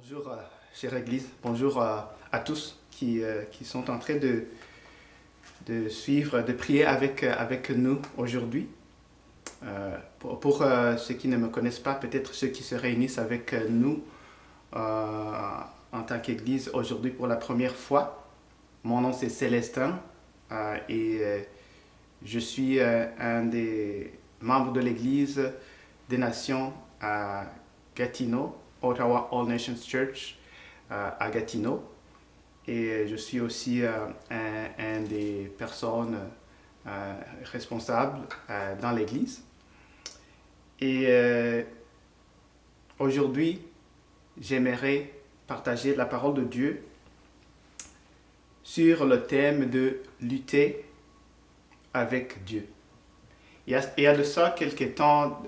Bonjour, chère Église. Bonjour à tous qui sont en train de suivre, de prier avec nous aujourd'hui. Pour ceux qui ne me connaissent pas, peut-être ceux qui se réunissent avec nous en tant qu'Église aujourd'hui pour la première fois. Mon nom c'est Célestin et je suis un des membres de l'Église des Nations à Gatineau, Ottawa All Nations Church à Gatineau. Et je suis aussi un des personnes responsables dans l'Église. Et aujourd'hui, j'aimerais partager la parole de Dieu sur le thème de lutter avec Dieu. Il y a de ça quelques temps,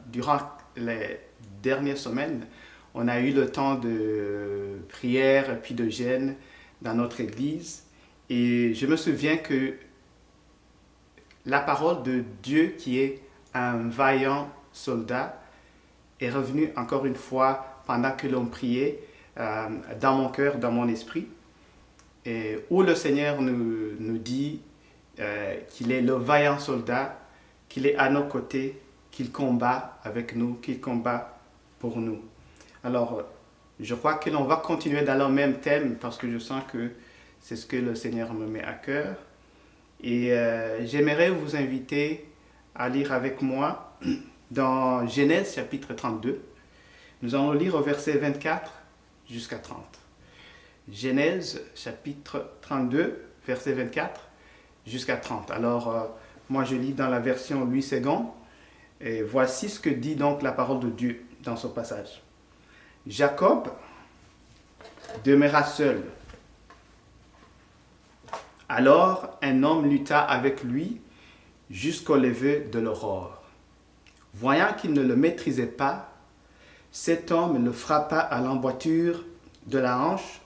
durant les dernières semaines, on a eu le temps de prière puis de jeûne dans notre église. Et je me souviens que la parole de Dieu, qui est un vaillant soldat, est revenue encore une fois pendant que l'on priait dans mon cœur, dans mon esprit, et où le Seigneur nous dit qu'il est le vaillant soldat, qu'il est à nos côtés, qu'il combat avec nous, qu'il combat pour nous. Alors, je crois que l'on va continuer dans le même thème parce que je sens que c'est ce que le Seigneur me met à cœur. Et j'aimerais vous inviter à lire avec moi dans Genèse chapitre 32. Nous allons lire au verset 24 jusqu'à 30. Genèse chapitre 32, verset 24 jusqu'à 30. Alors, moi je lis dans la version 8 secondes. Et voici ce que dit donc la parole de Dieu dans ce passage. Jacob demeura seul. Alors un homme lutta avec lui jusqu'au lever de l'aurore. Voyant qu'il ne le maîtrisait pas, cet homme le frappa à l'emboîture de la hanche,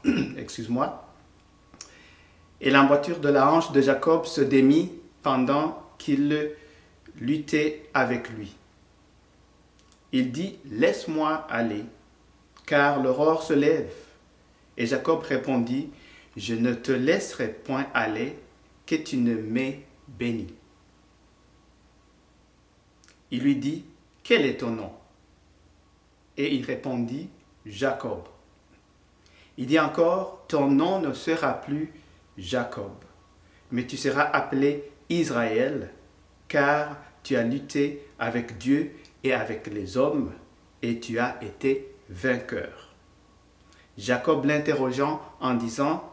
et l'emboîture de la hanche de Jacob se démit pendant qu'il luttait avec lui. Il dit, « Laisse-moi aller, car l'aurore se lève. » Et Jacob répondit, « Je ne te laisserai point aller, que tu ne m'aies béni. » Il lui dit, « Quel est ton nom ?» Et il répondit, « Jacob. » Il dit encore, « Ton nom ne sera plus Jacob, mais tu seras appelé Israël, car tu as lutté avec Dieu et avec les hommes, et tu as été vainqueur. » Jacob l'interrogeant en disant,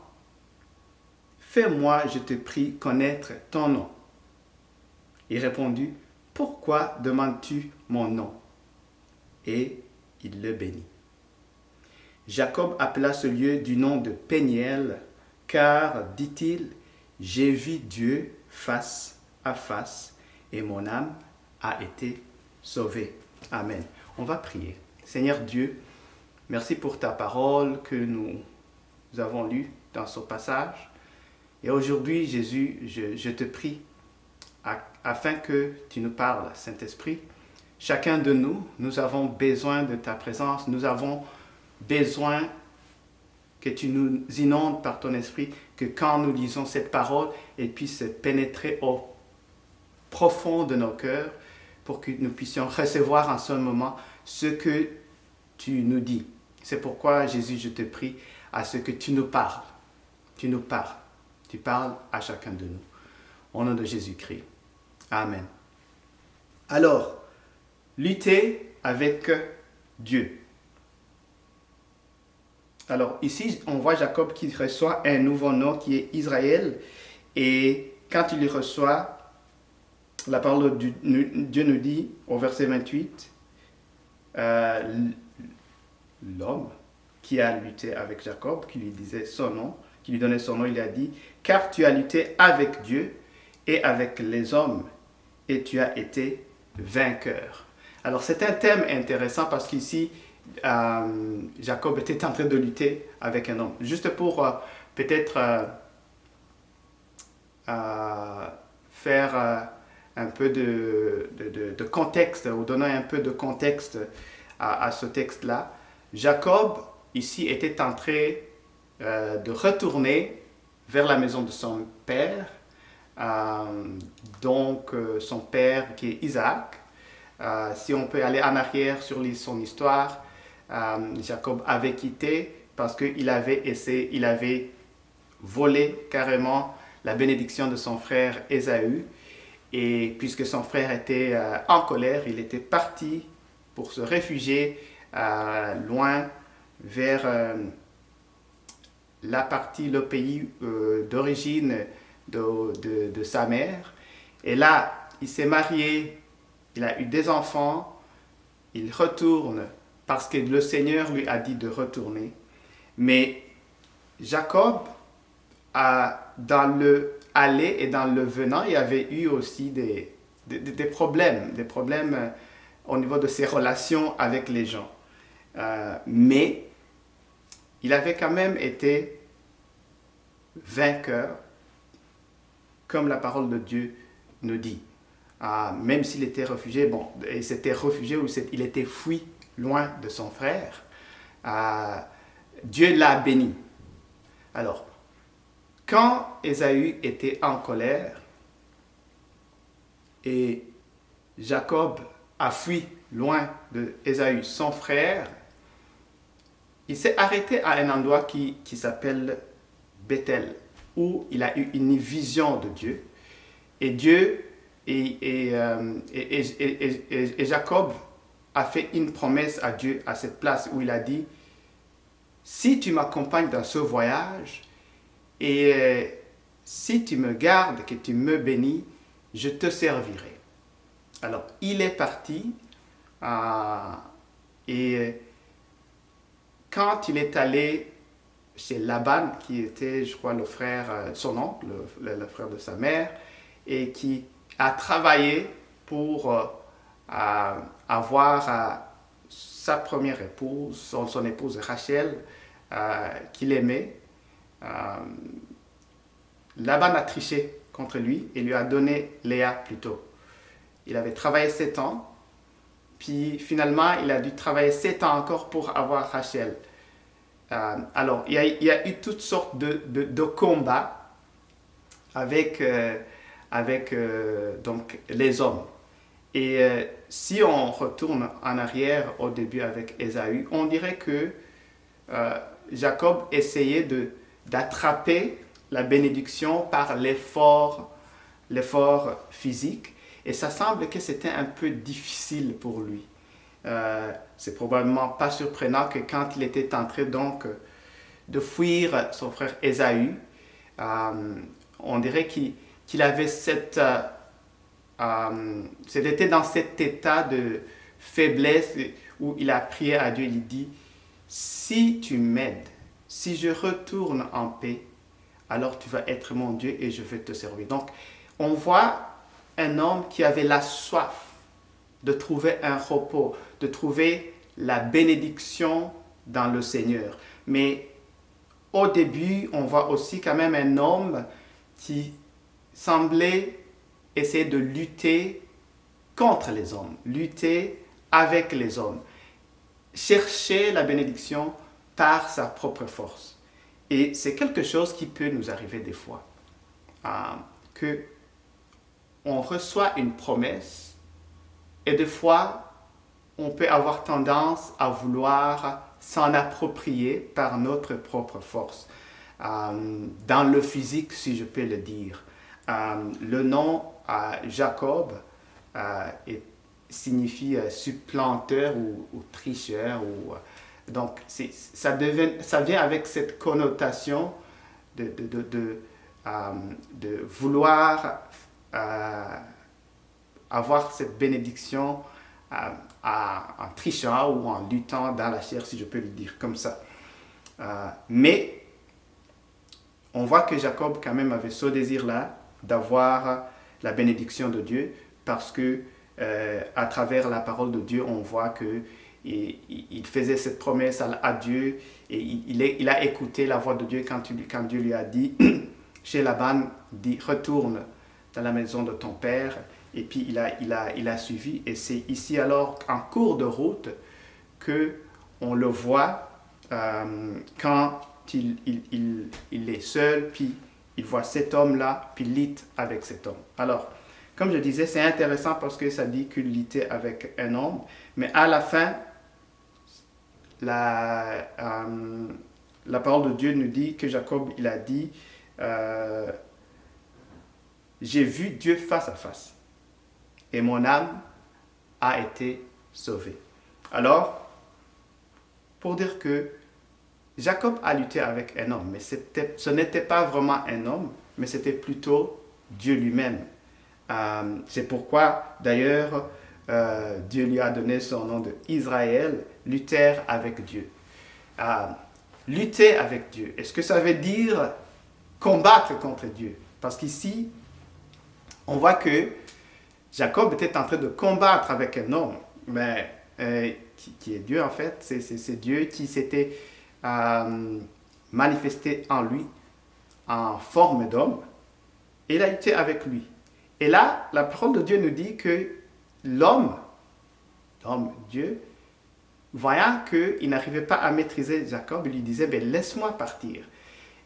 « Fais-moi, je te prie, connaître ton nom. » Il répondit, « Pourquoi demandes-tu mon nom ?» Et il le bénit. Jacob appela ce lieu du nom de Péniel, car, dit-il, « J'ai vu Dieu face à face, et mon âme a été sauvée. » Amen. On va prier. Seigneur Dieu, merci pour ta parole que nous avons lue dans ce passage. Et aujourd'hui, Jésus, je te prie afin que tu nous parles, Saint-Esprit. Chacun de nous, nous avons besoin de ta présence. Nous avons besoin que tu nous inondes par ton esprit, que quand nous lisons cette parole, elle puisse pénétrer au profond de nos cœurs pour que nous puissions recevoir en ce moment ce que tu nous dis. C'est pourquoi, Jésus, je te prie à ce que tu nous parles. Tu nous parles. Tu parles à chacun de nous. Au nom de Jésus-Christ. Amen. Alors, lutter avec Dieu. Alors ici, on voit Jacob qui reçoit un nouveau nom qui est Israël. Et quand il le reçoit, la parole de Dieu nous dit au verset 28, l'homme qui a lutté avec Jacob, qui lui disait son nom, qui lui donnait son nom, il a dit, « Car tu as lutté avec Dieu et avec les hommes, et tu as été vainqueur. » Alors c'est un thème intéressant parce qu'ici, Jacob était en train de lutter avec un homme. Juste pour peut-être faire un peu de contexte, ou donner un peu de contexte à ce texte-là. Jacob ici était en train de retourner vers la maison de son père, son père qui est Isaac. Si on peut aller en arrière sur son histoire, Jacob avait quitté parce qu'il il avait volé carrément la bénédiction de son frère Ésaü. Et puisque son frère était en colère, il était parti pour se réfugier loin vers le pays d'origine de sa mère. Et là, il s'est marié, il a eu des enfants, il retourne parce que le Seigneur lui a dit de retourner. Mais Jacob, dans le aller et dans le venant, il y avait eu aussi des problèmes, au niveau de ses relations avec les gens. Mais il avait quand même été vainqueur, comme la parole de Dieu nous dit. Même s'il était réfugié, il s'était réfugié ou il était fui loin de son frère, Dieu l'a béni. Alors, quand Ésaü était en colère et Jacob a fui loin de Ésaü, son frère, il s'est arrêté à un endroit qui s'appelle Bethel, où il a eu une vision de Dieu. Et Dieu et Jacob a fait une promesse à Dieu à cette place où il a dit, si tu m'accompagnes dans ce voyage et si tu me gardes, que tu me bénis, je te servirai. Alors, il est parti et quand il est allé chez Laban, qui était, je crois, le frère, son oncle, le frère de sa mère, et qui a travaillé pour avoir sa première épouse, son épouse Rachel, qu'il aimait. Laban a triché contre lui et lui a donné Léa plutôt. Il avait travaillé 7 ans, puis finalement il a dû travailler 7 ans encore pour avoir Rachel. Alors il y a eu toutes sortes de combats avec donc les hommes. Et si on retourne en arrière au début avec Ésaü, on dirait que Jacob essayait d'attraper la bénédiction par l'effort physique. Et ça semble que c'était un peu difficile pour lui. C'est probablement pas surprenant que quand il était en train donc de fuir son frère Ésaü, on dirait qu'il avait c'était dans cet état de faiblesse où il a prié à Dieu. Il dit, si tu m'aides, si je retourne en paix, alors tu vas être mon Dieu et je vais te servir. Donc, on voit un homme qui avait la soif de trouver un repos, de trouver la bénédiction dans le Seigneur. Mais au début, on voit aussi quand même un homme qui semblait essayer de lutter contre les hommes, lutter avec les hommes, chercher la bénédiction par sa propre force. Et c'est quelque chose qui peut nous arriver des fois, que on reçoit une promesse et des fois, on peut avoir tendance à vouloir s'en approprier par notre propre force. Dans le physique, si je peux le dire. Le nom Jacob signifie supplanteur ou tricheur. Donc, ça vient avec cette connotation de vouloir avoir cette bénédiction en trichant ou en luttant dans la chair, si je peux le dire comme ça. Mais on voit que Jacob quand même avait ce désir-là d'avoir la bénédiction de Dieu parce que à travers la parole de Dieu, on voit que il faisait cette promesse à Dieu et il a écouté la voix de Dieu quand Dieu lui a dit chez Laban, dit retourne dans la maison de ton père. Et puis il a suivi. Et c'est ici alors en cours de route que on le voit quand il est seul, puis il voit cet homme-là, puis lit avec cet homme. Alors, comme je disais, c'est intéressant parce que ça dit qu'il litait avec un homme, mais à la fin, la parole de Dieu nous dit que Jacob, il a dit, j'ai vu Dieu face à face, et mon âme a été sauvée. Alors, pour dire que Jacob a lutté avec un homme, mais ce n'était pas vraiment un homme, mais c'était plutôt Dieu lui-même. C'est pourquoi, d'ailleurs, Dieu lui a donné son nom de Israël, lutter avec Dieu. Lutter avec Dieu, est-ce que ça veut dire combattre contre Dieu? Parce qu'ici, on voit que Jacob était en train de combattre avec un homme, mais qui est Dieu en fait. C'est Dieu qui s'était manifesté en lui en forme d'homme, et il a été avec lui. Et là, la parole de Dieu nous dit que l'homme, Dieu, voyant qu'il n'arrivait pas à maîtriser Jacob, il lui disait, ben, laisse-moi partir.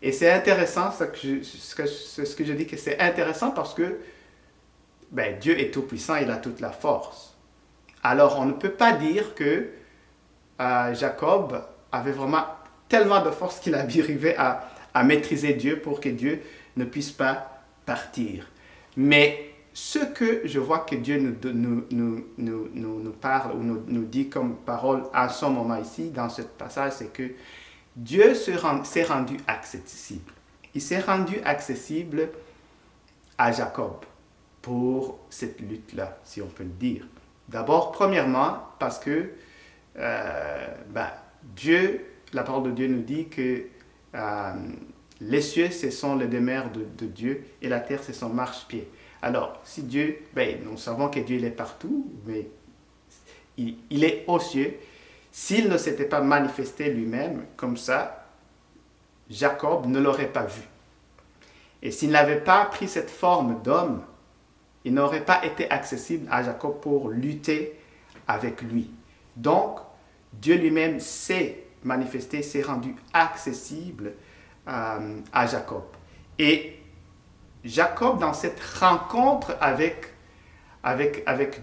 Et c'est intéressant, ce que je dis que c'est intéressant parce que ben, Dieu est tout-puissant, il a toute la force. Alors, on ne peut pas dire que Jacob avait vraiment tellement de force qu'il arrivait à maîtriser Dieu pour que Dieu ne puisse pas partir. Mais ce que je vois que Dieu nous parle ou nous dit comme parole à ce moment ici, dans ce passage, c'est que Dieu s'est rendu accessible. Il s'est rendu accessible à Jacob pour cette lutte-là, si on peut le dire. D'abord, premièrement, parce que Dieu, la parole de Dieu nous dit que les cieux, ce sont les demeures de Dieu et la terre, c'est son marchepied. Alors, si Dieu, nous savons que Dieu il est partout, mais il est aux cieux. S'il ne s'était pas manifesté lui-même comme ça, Jacob ne l'aurait pas vu. Et s'il n'avait pas pris cette forme d'homme, il n'aurait pas été accessible à Jacob pour lutter avec lui. Donc, Dieu lui-même s'est manifesté, s'est rendu accessible à Jacob. Et Jacob, dans cette rencontre avec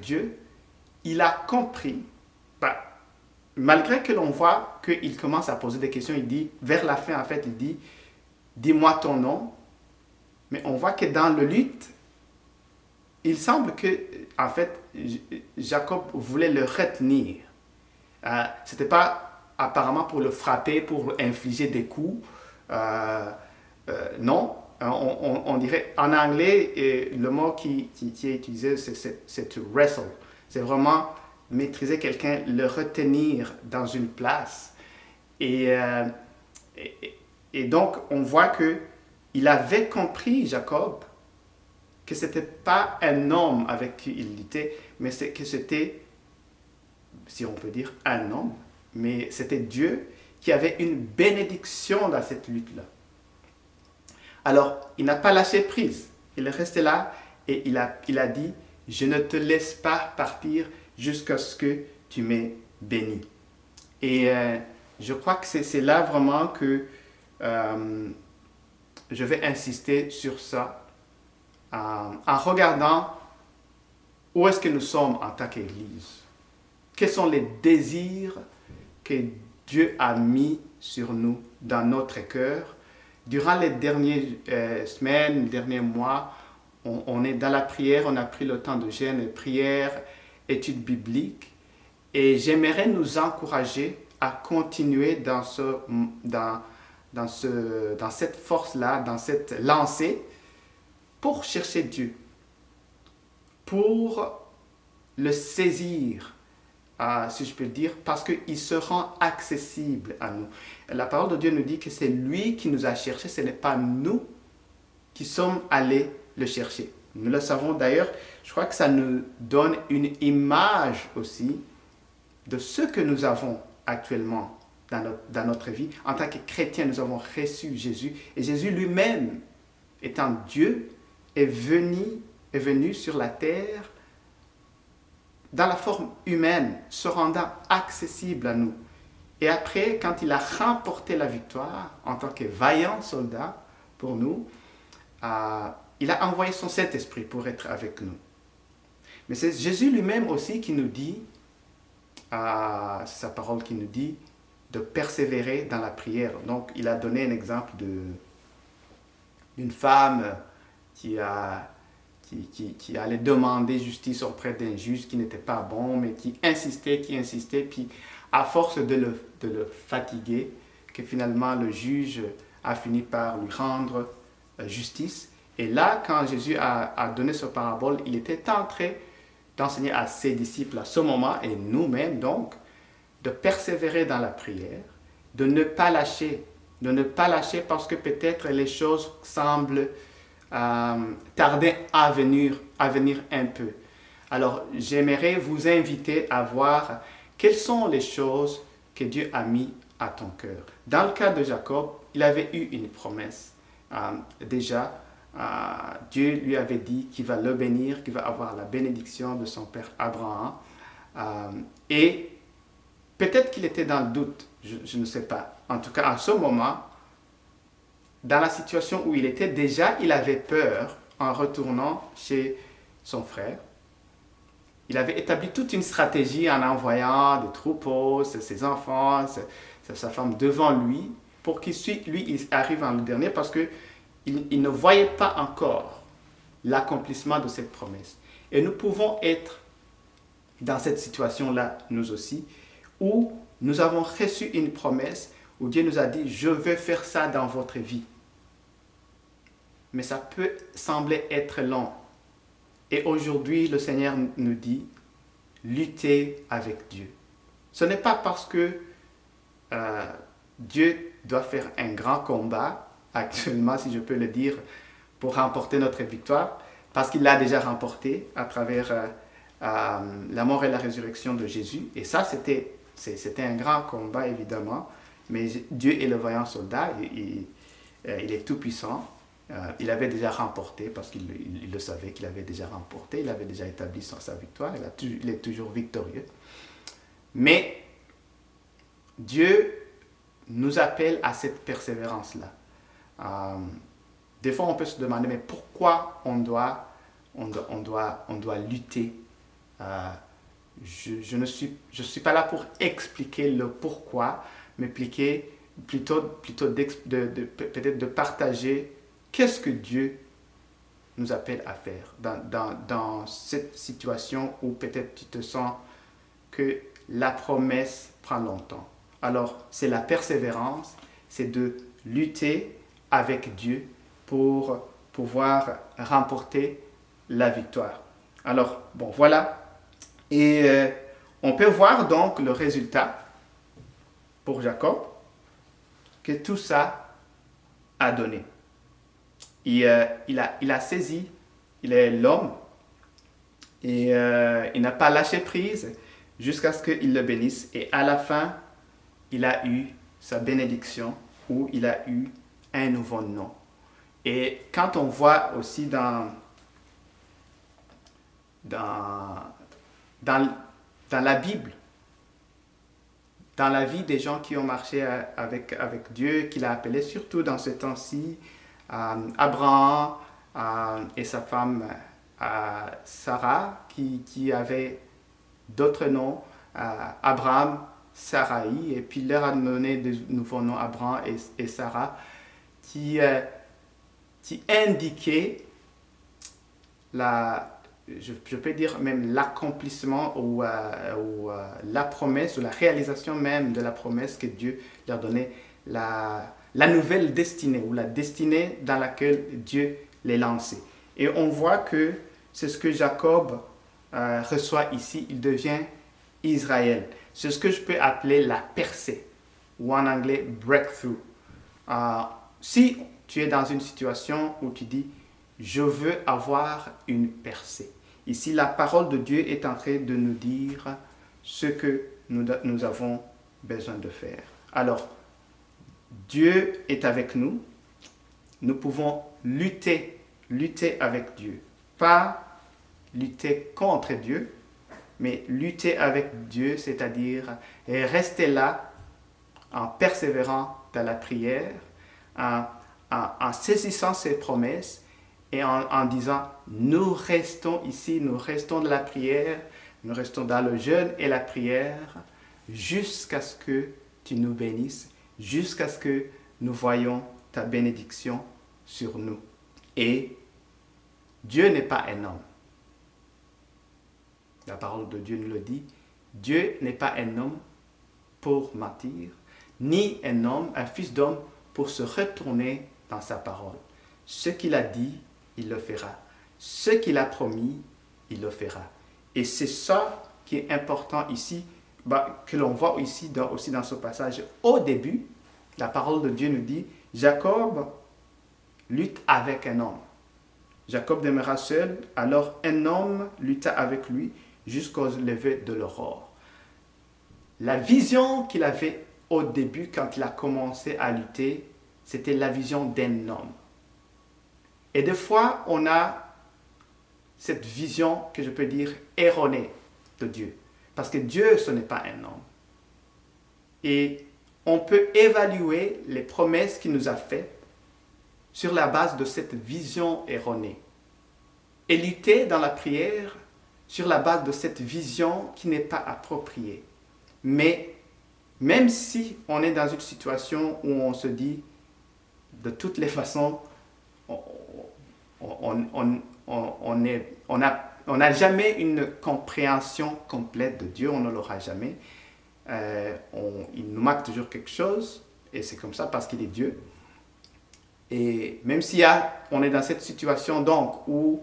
Dieu, il a compris, malgré que l'on voit qu'il commence à poser des questions, il dit, vers la fin en fait, il dit, dis-moi ton nom. Mais on voit que dans le lutte, il semble que, en fait, Jacob voulait le retenir. Ce n'était pas apparemment pour le frapper, pour infliger des coups. Non, on dirait, en anglais, le mot qui est utilisé, c'est to wrestle. C'est vraiment maîtriser quelqu'un, le retenir dans une place. Et donc, on voit qu'il avait compris, Jacob, que ce n'était pas un homme avec qui il luttait, mais que c'était, si on peut dire, un homme, mais c'était Dieu qui avait une bénédiction dans cette lutte-là. Alors, il n'a pas lâché prise. Il est resté là et il a dit, je ne te laisse pas partir jusqu'à ce que tu m'aies béni. Et je crois que c'est là vraiment que je vais insister sur ça en regardant où est-ce que nous sommes en tant qu'Église. Quels sont les désirs que Dieu a mis sur nous, dans notre cœur. Durant les dernières semaines, les derniers mois, on est dans la prière, on a pris le temps de jeûne, prière, études bibliques. Et j'aimerais nous encourager à continuer dans cette force-là, dans cette lancée, pour chercher Dieu, pour le saisir, si je peux le dire, parce qu'il se rend accessible à nous. La parole de Dieu nous dit que c'est lui qui nous a cherchés, ce n'est pas nous qui sommes allés le chercher. Nous le savons d'ailleurs, je crois que ça nous donne une image aussi de ce que nous avons actuellement dans notre vie. En tant que chrétiens, nous avons reçu Jésus, et Jésus lui-même, étant Dieu, est venu sur la terre dans la forme humaine, se rendant accessible à nous. Et après, quand il a remporté la victoire en tant que vaillant soldat pour nous, il a envoyé son Saint-Esprit pour être avec nous. Mais c'est Jésus lui-même aussi qui nous dit, c'est sa parole qui nous dit, de persévérer dans la prière. Donc, il a donné un exemple d'une femme qui allait demander justice auprès d'un juge qui n'était pas bon, mais qui insistait, puis à force de le fatiguer, que finalement le juge a fini par lui rendre justice. Et là, quand Jésus a donné ce parabole, il était en train d'enseigner à ses disciples à ce moment, et nous-mêmes donc, de persévérer dans la prière, de ne pas lâcher parce que peut-être les choses semblent tarder à venir un peu. Alors, j'aimerais vous inviter à voir quelles sont les choses que Dieu a mis à ton cœur. Dans le cas de Jacob, il avait eu une promesse. Déjà, Dieu lui avait dit qu'il va le bénir, qu'il va avoir la bénédiction de son père Abraham. Et peut-être qu'il était dans le doute, je ne sais pas. En tout cas, à ce moment, dans la situation où il était, déjà, il avait peur en retournant chez son frère. Il avait établi toute une stratégie en envoyant des troupeaux, ses enfants, sa femme devant lui, pour il arrive en le dernier, parce qu'il ne voyait pas encore l'accomplissement de cette promesse. Et nous pouvons être dans cette situation-là, nous aussi, où nous avons reçu une promesse, où Dieu nous a dit, je veux faire ça dans votre vie. Mais ça peut sembler être long. Et aujourd'hui, le Seigneur nous dit, luttez avec Dieu. Ce n'est pas parce que Dieu doit faire un grand combat, actuellement, si je peux le dire, pour remporter notre victoire, parce qu'il l'a déjà remporté à travers la mort et la résurrection de Jésus. Et ça, c'était un grand combat, évidemment. Mais Dieu est le vaillant soldat, il est tout puissant. Il avait déjà remporté, parce qu'il le savait qu'il avait déjà remporté, il avait déjà établi sa victoire, il est toujours victorieux. Mais Dieu nous appelle à cette persévérance-là. Des fois, on peut se demander, mais pourquoi on doit lutter? Je ne suis pas là pour expliquer le pourquoi, mais plutôt peut-être de partager qu'est-ce que Dieu nous appelle à faire dans cette situation où peut-être tu te sens que la promesse prend longtemps. Alors, c'est la persévérance, c'est de lutter avec Dieu pour pouvoir remporter la victoire. Alors, bon, voilà. Et on peut voir donc le résultat pour Jacob, que tout ça a donné. Il a saisi, il est l'homme, et il n'a pas lâché prise jusqu'à ce qu'il le bénisse. Et à la fin, il a eu sa bénédiction, où il a eu un nouveau nom. Et quand on voit aussi dans la Bible, dans la vie des gens qui ont marché avec Dieu, qu'il a appelé surtout dans ce temps-ci, Abraham et sa femme Sarah, qui avait d'autres noms, Abraham, Sarai, et puis leur a donné de nouveaux noms, Abraham et Sarah, qui indiquaient je peux dire même l'accomplissement ou la promesse, ou la réalisation même de la promesse que Dieu leur donnait, la nouvelle destinée, ou la destinée dans laquelle Dieu les lançait. Et on voit que c'est ce que Jacob reçoit ici, il devient Israël. C'est ce que je peux appeler la percée, ou en anglais breakthrough. Si tu es dans une situation où tu dis, je veux avoir une percée. Ici, la parole de Dieu est en train de nous dire ce que nous avons besoin de faire. Alors, Dieu est avec nous. Nous pouvons lutter avec Dieu. Pas lutter contre Dieu, mais lutter avec Dieu, c'est-à-dire rester là en persévérant dans la prière, en saisissant ses promesses et en disant, nous restons ici, nous restons dans la prière, nous restons dans le jeûne et la prière jusqu'à ce que tu nous bénisses, jusqu'à ce que nous voyions ta bénédiction sur nous. Et Dieu n'est pas un homme. La parole de Dieu nous le dit. Dieu n'est pas un homme pour mentir, ni un homme, un fils d'homme, pour se retourner dans sa parole. Ce qu'il a dit, il le fera. Ce qu'il a promis, il le fera. Et c'est ça qui est important ici, que l'on voit ici aussi dans ce passage. Au début, la parole de Dieu nous dit, Jacob lutte avec un homme. Jacob demeura seul, alors un homme lutta avec lui jusqu'au lever de l'aurore. La vision qu'il avait au début, quand il a commencé à lutter, c'était la vision d'un homme. Et des fois, on a cette vision que je peux dire erronée de Dieu. Parce que Dieu, ce n'est pas un homme. Et on peut évaluer les promesses qu'il nous a faites sur la base de cette vision erronée. Et lutter dans la prière sur la base de cette vision qui n'est pas appropriée. Mais même si on est dans une situation où on se dit, de toutes les façons, on n'a jamais une compréhension complète de Dieu, on ne l'aura jamais. Il nous manque toujours quelque chose, et c'est comme ça parce qu'il est Dieu. Et même si on est dans cette situation donc où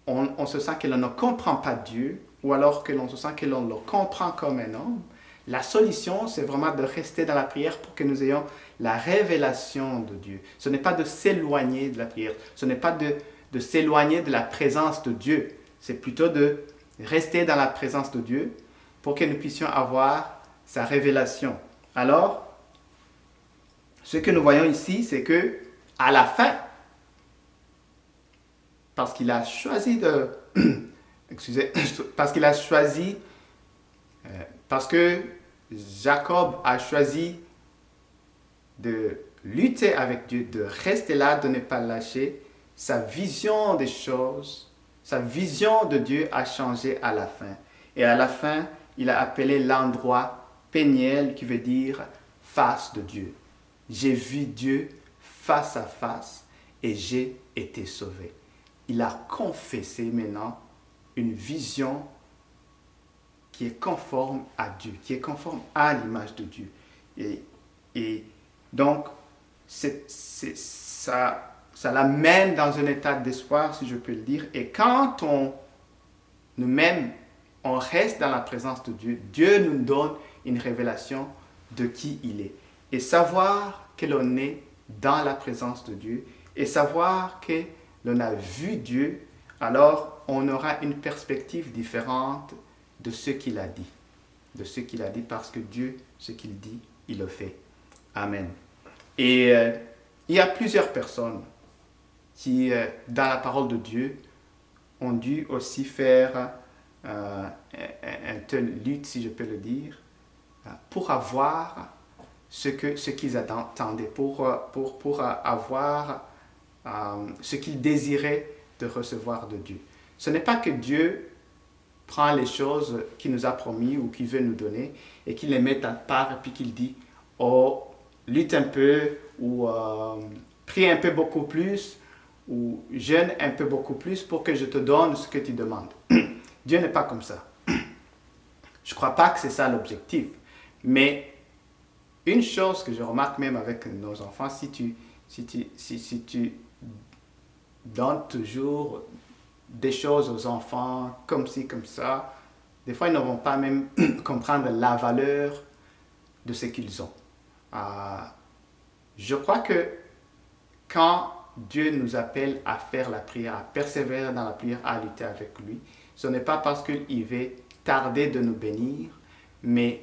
on se sent que l'on ne comprend pas Dieu, ou alors que l'on se sent que l'on le comprend comme un homme, la solution, c'est vraiment de rester dans la prière pour que nous ayons la révélation de Dieu. Ce n'est pas de s'éloigner de la prière, ce n'est pas de s'éloigner de la présence de Dieu, c'est plutôt de rester dans la présence de Dieu pour que nous puissions avoir sa révélation. Alors, ce que nous voyons ici, c'est que à la fin, parce qu'il a choisi de... parce que Jacob a choisi de lutter avec Dieu, de rester là, de ne pas lâcher, sa vision des choses, sa vision de Dieu a changé à la fin. Et à la fin, il a appelé l'endroit Péniel, qui veut dire face de Dieu. J'ai vu Dieu face à face et j'ai été sauvé. Il a confessé maintenant une vision qui est conforme à Dieu, qui est conforme à l'image de Dieu. Et donc, ça l'amène dans un état d'espoir, si je peux le dire. Et quand nous-mêmes, on reste dans la présence de Dieu, Dieu nous donne une révélation de qui il est. Et savoir que l'on est dans la présence de Dieu, et savoir que l'on a vu Dieu, alors on aura une perspective différente de ce qu'il a dit. De ce qu'il a dit, parce que Dieu, ce qu'il dit, il le fait. Amen. Et il y a plusieurs personnes qui, dans la parole de Dieu, ont dû aussi faire un tel lutte, si je peux le dire, pour avoir ce qu'ils attendaient, pour avoir ce qu'ils désiraient de recevoir de Dieu. Ce n'est pas que Dieu prend les choses qu'il nous a promis ou qu'il veut nous donner et qu'il les met à part et puis qu'il dit « Oh, lutte un peu » ou prie un peu beaucoup plus ou jeûne un peu beaucoup plus pour que je te donne ce que tu demandes. Dieu n'est pas comme ça. Je ne crois pas que c'est ça l'objectif. Mais une chose que je remarque même avec nos enfants, si tu donnes toujours des choses aux enfants comme ci, comme ça, des fois ils ne vont pas même comprendre la valeur de ce qu'ils ont. Je crois que quand Dieu nous appelle à faire la prière, à persévérer dans la prière, à lutter avec lui, ce n'est pas parce qu'il veut tarder de nous bénir, mais,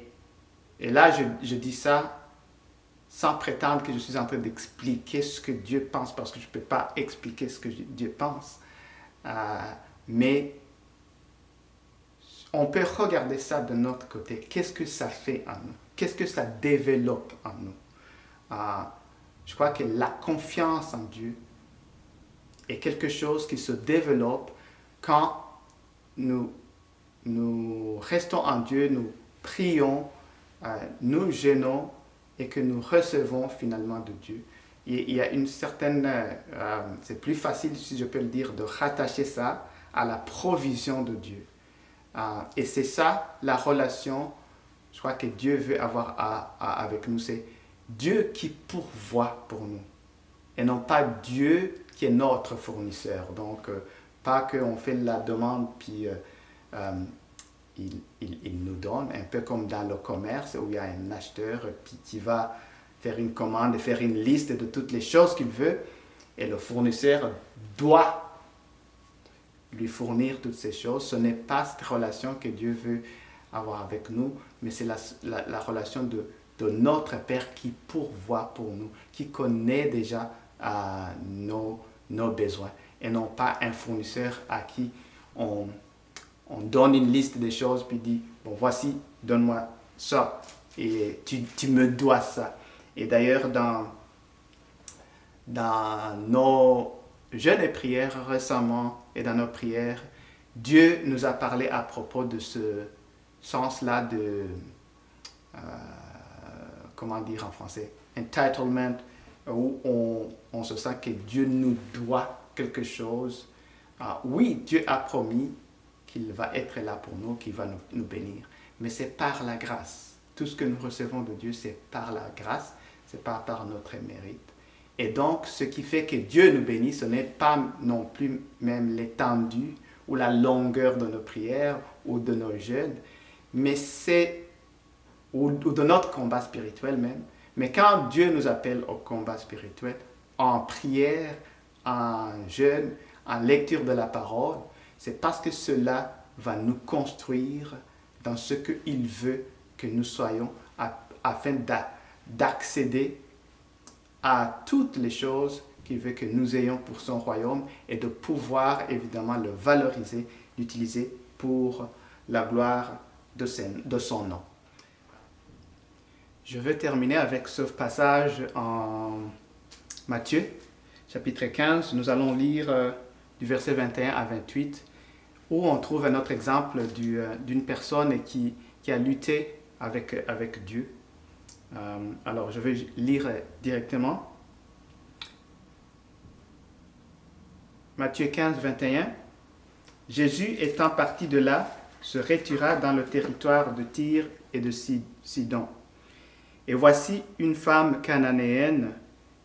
et là je dis ça sans prétendre que je suis en train d'expliquer ce que Dieu pense, parce que je ne peux pas expliquer ce que Dieu pense, mais on peut regarder ça de notre côté. Qu'est-ce que ça fait en nous? qu'est-ce que ça développe en nous? Je crois que la confiance en Dieu est quelque chose qui se développe quand nous restons en Dieu, nous prions, nous jeûnons et que nous recevons finalement de Dieu. Il y a une certaine, c'est plus facile, si je peux le dire, de rattacher ça à la provision de Dieu. Et c'est ça la relation, je crois que Dieu veut avoir avec nous. C'est Dieu qui pourvoit pour nous et non pas Dieu qui est notre fournisseur. Donc, pas qu'on fait la demande puis il nous donne, un peu comme dans le commerce où il y a un acheteur puis qui va faire une commande et faire une liste de toutes les choses qu'il veut et le fournisseur doit lui fournir toutes ces choses. Ce n'est pas cette relation que Dieu veut avoir avec nous, mais c'est la relation de notre Père qui pourvoit pour nous, qui connaît déjà nos besoins et non pas un fournisseur à qui on donne une liste des choses puis dit, bon voici, donne-moi ça et tu me dois ça. Et d'ailleurs, dans nos jeûnes et prières récemment et dans nos prières, Dieu nous a parlé à propos de ce sens-là de, comment dire en français, entitlement, où on se sent que Dieu nous doit quelque chose. Oui, Dieu a promis qu'il va être là pour nous, qu'il va nous bénir, mais c'est par la grâce. Tout ce que nous recevons de Dieu, c'est par la grâce, c'est pas par notre mérite. Et donc, ce qui fait que Dieu nous bénit, ce n'est pas non plus même l'étendue ou la longueur de nos prières ou de nos jeûnes, mais c'est, ou de notre combat spirituel même. Mais quand Dieu nous appelle au combat spirituel, en prière, en jeûne, en lecture de la parole, c'est parce que cela va nous construire dans ce qu'il veut que nous soyons afin d'accéder à toutes les choses qu'il veut que nous ayons pour son royaume et de pouvoir évidemment le valoriser, l'utiliser pour la gloire de son nom. Je veux terminer avec ce passage en Matthieu, chapitre 15. Nous allons lire du verset 21 à 28, où on trouve un autre exemple d'une personne qui a lutté avec Dieu. Alors, je vais lire directement. Matthieu 15, 21. Jésus, étant parti de là, se retira dans le territoire de Tyr et de Sidon. Et voici une femme cananéenne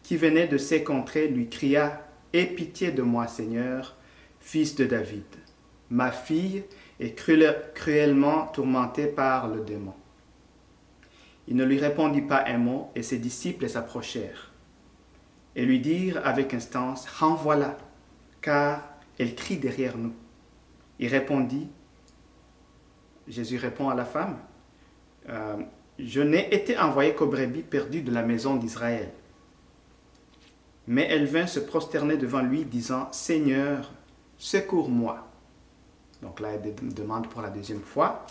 qui venait de ces contrées lui cria « Aie pitié de moi, Seigneur, fils de David. Ma fille est cruellement tourmentée par le démon. » Il ne lui répondit pas un mot, et ses disciples s'approchèrent et lui dirent avec instance, « Renvoie-la, car elle crie derrière nous. » Il répondit, Jésus répond à la femme, « Je n'ai été envoyé qu'aux brebis perdues de la maison d'Israël. » Mais elle vint se prosterner devant lui, disant, « Seigneur, secours-moi. » Donc là, elle demande pour la deuxième fois.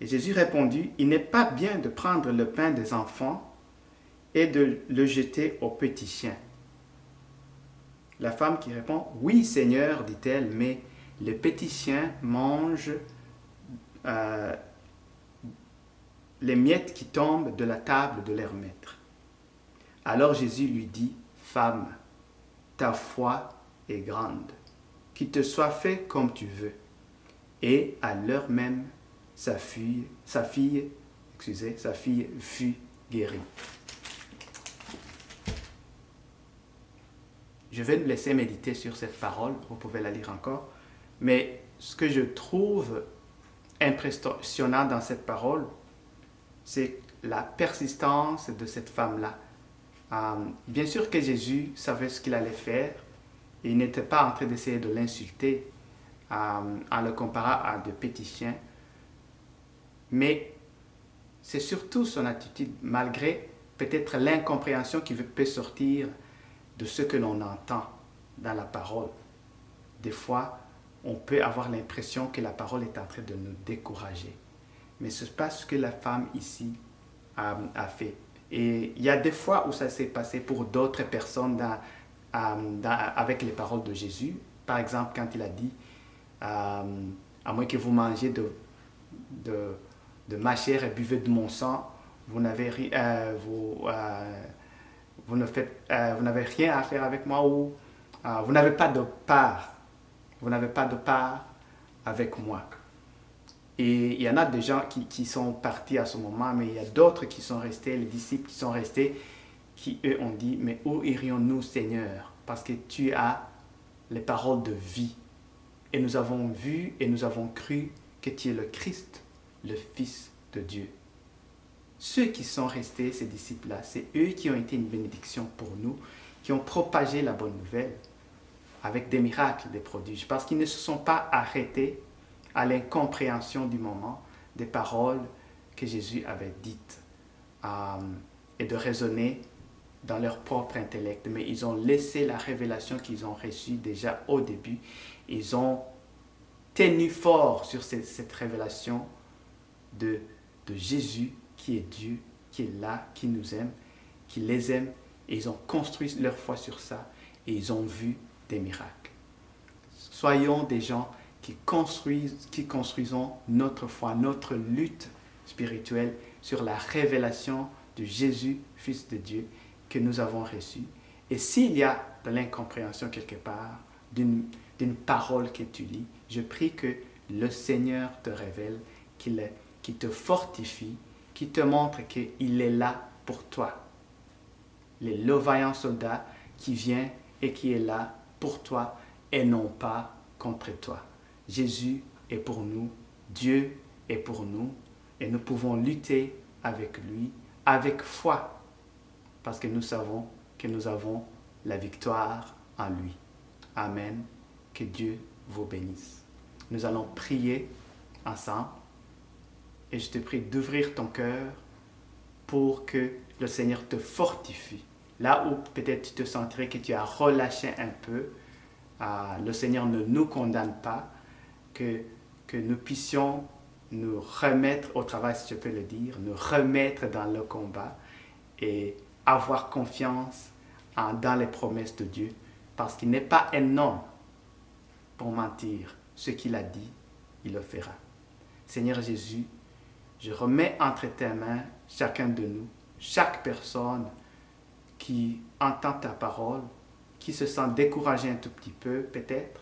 Et Jésus répondit, « Il n'est pas bien de prendre le pain des enfants et de le jeter aux petits chiens. » La femme qui répond, « Oui, Seigneur, dit-elle, mais les petits chiens mangent les miettes qui tombent de la table de leur maître. » Alors Jésus lui dit, « Femme, ta foi est grande, qu'il te soit fait comme tu veux. » Et à l'heure même, sa fille fut guérie. Je vais nous laisser méditer sur cette parole, vous pouvez la lire encore, mais ce que je trouve impressionnant dans cette parole, c'est la persistance de cette femme-là. Bien sûr que Jésus savait ce qu'il allait faire, et il n'était pas en train d'essayer de l'insulter en le comparant à de petits chiens, mais c'est surtout son attitude, malgré peut-être l'incompréhension qui peut sortir de ce que l'on entend dans la parole. Des fois, on peut avoir l'impression que la parole est en train de nous décourager. Mais c'est pas ce que la femme ici a fait. Et il y a des fois où ça s'est passé pour d'autres personnes avec les paroles de Jésus. Par exemple, quand il a dit, à moins que vous mangez de ma chair et buvez de mon sang, vous n'avez rien à faire avec moi, ou vous n'avez pas de part. Vous n'avez pas de part avec moi. Et il y en a des gens qui sont partis à ce moment, mais il y a d'autres qui sont restés, les disciples qui sont restés, qui eux ont dit, mais où irions-nous, Seigneur? Parce que tu as les paroles de vie. Et nous avons vu et nous avons cru que tu es le Christ, le Fils de Dieu. Ceux qui sont restés, ces disciples-là, c'est eux qui ont été une bénédiction pour nous, qui ont propagé la bonne nouvelle avec des miracles, des prodiges, parce qu'ils ne se sont pas arrêtés à l'incompréhension du moment des paroles que Jésus avait dites et de raisonner dans leur propre intellect, mais ils ont laissé la révélation qu'ils ont reçue déjà au début. Ils ont tenu fort sur cette révélation de Jésus qui est Dieu, qui est là, qui nous aime, qui les aime, et ils ont construit leur foi sur ça, et ils ont vu des miracles. Soyons des gens qui construisons notre foi, notre lutte spirituelle sur la révélation de Jésus, Fils de Dieu, que nous avons reçu. Et s'il y a de l'incompréhension quelque part, d'une parole que tu lis, je prie que le Seigneur te révèle, qu'il te fortifie, qu'il te montre qu'il est là pour toi. Le vaillant soldat qui vient et qui est là pour toi et non pas contre toi. Jésus est pour nous, Dieu est pour nous, et nous pouvons lutter avec lui, avec foi, parce que nous savons que nous avons la victoire en lui. Amen. Que Dieu vous bénisse. Nous allons prier ensemble, et je te prie d'ouvrir ton cœur pour que le Seigneur te fortifie. Là où peut-être tu te sentirais que tu as relâché un peu, le Seigneur ne nous condamne pas, que nous puissions nous remettre au travail, si je peux le dire, nous remettre dans le combat et avoir confiance dans les promesses de Dieu, parce qu'il n'est pas un homme pour mentir. Ce qu'il a dit, il le fera. Seigneur Jésus, je remets entre tes mains chacun de nous, chaque personne qui entend ta parole, qui se sent découragé un tout petit peu peut-être,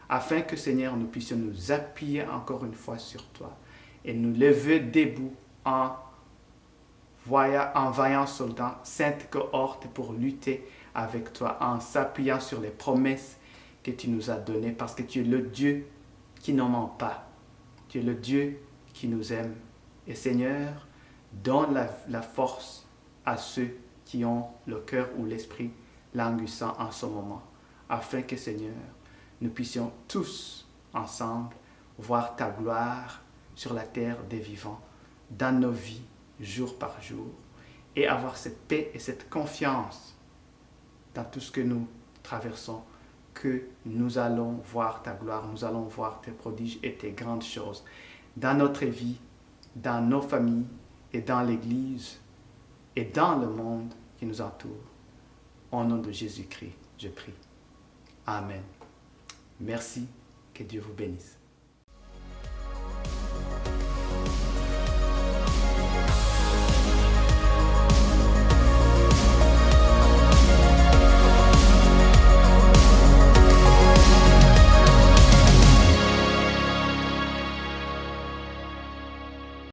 afin que Seigneur, nous puissions nous appuyer encore une fois sur toi et nous lever debout en vaillant soldat, sainte cohorte pour lutter avec toi, en s'appuyant sur les promesses que tu nous as données, parce que tu es le Dieu qui n'en ment pas. Tu es le Dieu qui nous aime. Et Seigneur, donne la force à ceux qui ont le cœur ou l'esprit languissant en ce moment, afin que Seigneur, nous puissions tous ensemble voir ta gloire sur la terre des vivants, dans nos vies, jour par jour, et avoir cette paix et cette confiance dans tout ce que nous traversons, que nous allons voir ta gloire, nous allons voir tes prodiges et tes grandes choses dans notre vie, dans nos familles et dans l'Église et dans le monde qui nous entoure. Au nom de Jésus-Christ, je prie. Amen. Merci, que Dieu vous bénisse.